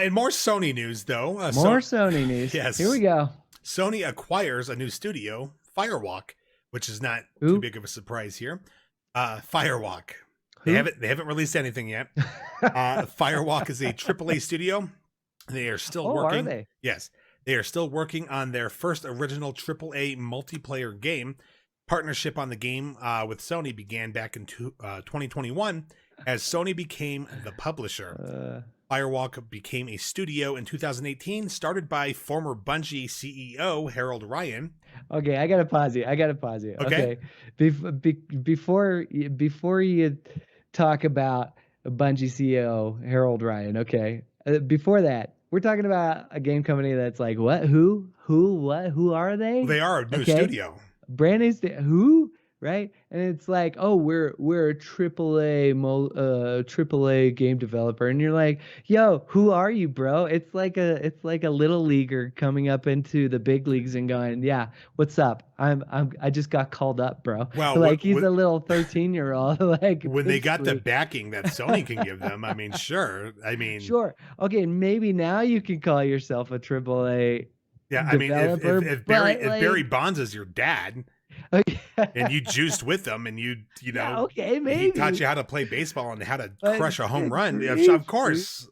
And more Sony news, though. More Sony news. Yes. Here we go. Sony acquires a new studio, Firewalk, which is not Who? too big of a surprise here. Firewalk. Who? They haven't released anything yet. Firewalk is a AAA studio. They are still working. Are they? Yes. They are still working on their first original AAA multiplayer game. Partnership on the game with Sony began back in 2021 as Sony became the publisher. Firewalk became a studio in 2018, started by former Bungie CEO Harold Ryan. Okay, I gotta pause you. Okay. Before you talk about Bungie CEO Harold Ryan, okay. Before that, we're talking about a game company that's like, what? Who? What? Who are they? They are a new studio. Brand new who? Right? And it's like, oh, we're a AAA game developer, and you're like, yo, who are you, bro? It's like a little leaguer coming up into the big leagues and going, yeah, what's up? I just got called up, bro. Well, like he's a little 13-year-old. Like when they got the backing that Sony can give them, I mean, sure. Sure. Okay, maybe now you can call yourself a AAA. Yeah, I mean, if Barry Bonds is your dad, okay, and you juiced with them, and you know, yeah, okay, maybe he taught you how to play baseball and how to crush a home run. Of course,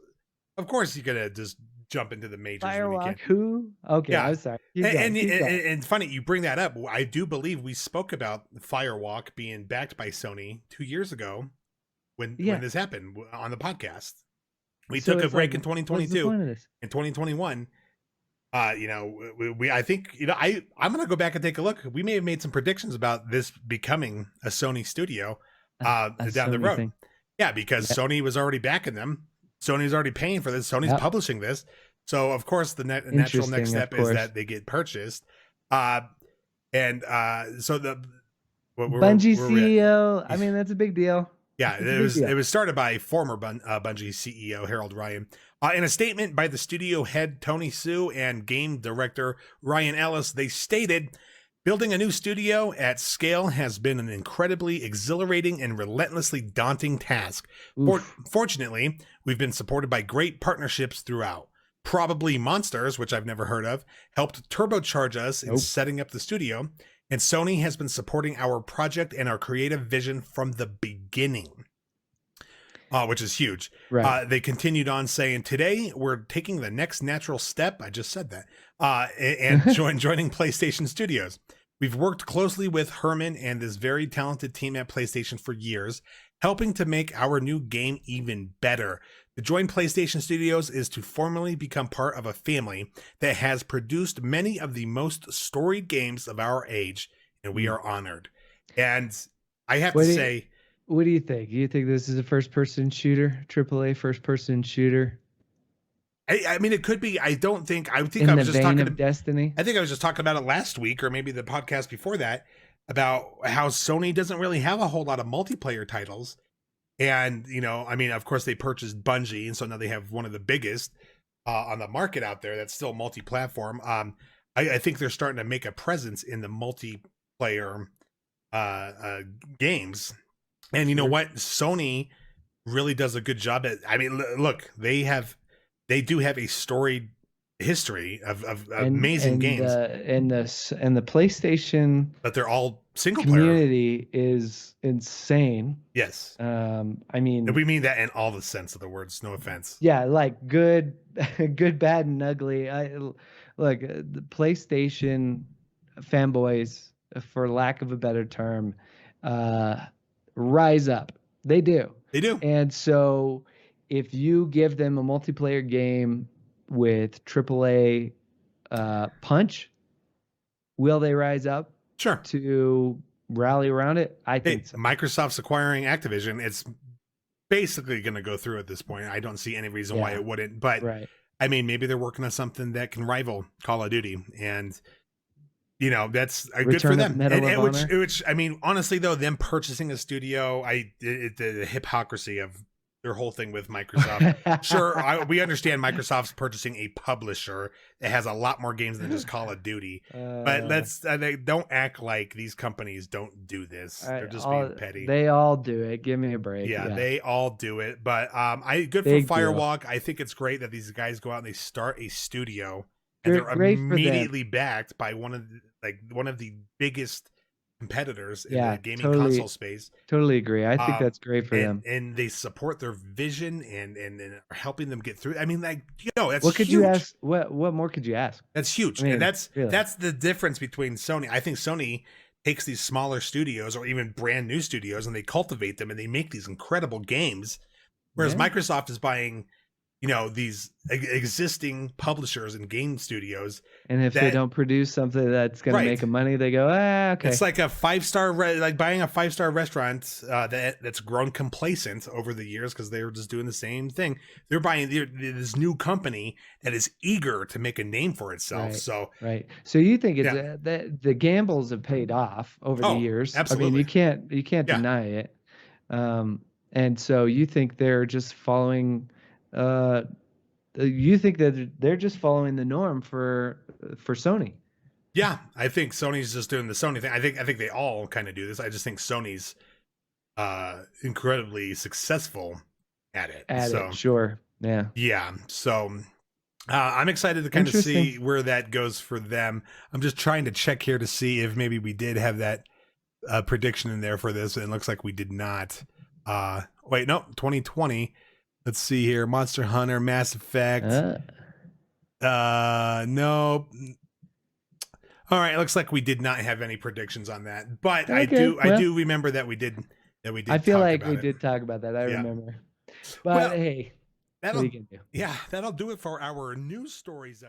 you gotta just jump into the majors. Firewalk, who? Okay, yeah. I'm sorry. And funny you bring that up. I do believe we spoke about Firewalk being backed by Sony 2 years ago when this happened on the podcast. We took a break in 2022. In 2021. I think I'm gonna go back and take a look. We may have made some predictions about this becoming a Sony studio down the road. Thing. Yeah, because Sony was already backing them. Sony's already paying for this. Sony's publishing this. So of course the natural next step is that they get purchased. So the Bungie CEO. I mean, that's a big deal. Yeah, it was started by former Bungie CEO Harold Ryan. In a statement by the studio head Tony Hsu and game director Ryan Ellis, they stated, "Building a new studio at scale has been an incredibly exhilarating and relentlessly daunting task. Fortunately, we've been supported by great partnerships throughout. Probably Monsters, which I've never heard of, helped turbocharge us in setting up the studio. And Sony has been supporting our project and our creative vision from the beginning," which is huge. Right. They continued on saying, "Today, we're taking the next natural step." I just said that. And joining PlayStation Studios. We've worked closely with Herman and this very talented team at PlayStation for years, helping to make our new game even better. To join PlayStation Studios is to formally become part of a family that has produced many of the most storied games of our age, and we are honored. And I have to say... What do you think? Do you think this is a first-person shooter, AAA first-person shooter? I mean, it could be. I think I was just talking about Destiny. I think I was just talking about it last week, or maybe the podcast before that, about how Sony doesn't really have a whole lot of multiplayer titles. And, I mean, of course, they purchased Bungie, and so now they have one of the biggest on the market out there that's still multi-platform. I think they're starting to make a presence in the multiplayer games. And you know what? Sony really does a good job at. I mean, look, they do have a storied history of amazing games, and the PlayStation, but they're all single player. Community is insane. Yes, I mean, and we mean that in all the sense of the words. No offense. Yeah, like good, bad, and ugly. Look, the PlayStation fanboys, for lack of a better term, rise up. They do. And so, if you give them a multiplayer game with AAA punch, will they rise up? Sure. To rally around it? I think so. Microsoft's acquiring Activision. It's basically going to go through at this point. I don't see any reason why it wouldn't. But I mean, maybe they're working on something that can rival Call of Duty, and that's good for them. Which I mean, honestly though, them purchasing a studio, the hypocrisy of their whole thing with Microsoft. Sure, we understand Microsoft's purchasing a publisher that has a lot more games than just Call of Duty. But they don't act like these companies don't do this. They're just being petty. They all do it. Give me a break. Yeah, they all do it. But good Big for Firewalk. Deal. I think it's great that these guys go out and they start a studio, and they're great immediately backed by one of the biggest competitors in the gaming console space. Totally agree. I think that's great for them. And they support their vision and are helping them get through. I mean, like, that's what could huge. You ask? What more could you ask? That's huge. I mean, and that's the difference between Sony. I think Sony takes these smaller studios or even brand new studios and they cultivate them and they make these incredible games. Whereas Microsoft is buying, these existing publishers and game studios. And if they don't produce something that's going to make them money, they go, okay. It's like a 5-star, like buying a 5-star restaurant that's grown complacent over the years because they were just doing the same thing. They're buying this new company that is eager to make a name for itself. So you think it's that the gambles have paid off over the years? Absolutely. I mean, you can't deny it. And so you think they're just following. You think that they're just following the norm for Sony? Yeah, I think Sony's just doing the Sony thing. I think they all kind of do this. I just think Sony's incredibly successful at it. Sure. Yeah. Yeah. So I'm excited to kind of see where that goes for them. I'm just trying to check here to see if maybe we did have that prediction in there for this. And it looks like we did not. Wait, no, 2020. Let's see here. Monster Hunter, Mass Effect. Nope. All right. It looks like we did not have any predictions on that, but I do remember that we did. I feel like we did talk about that. I remember. But hey, what are you gonna do? Yeah, that'll do it for our news stories.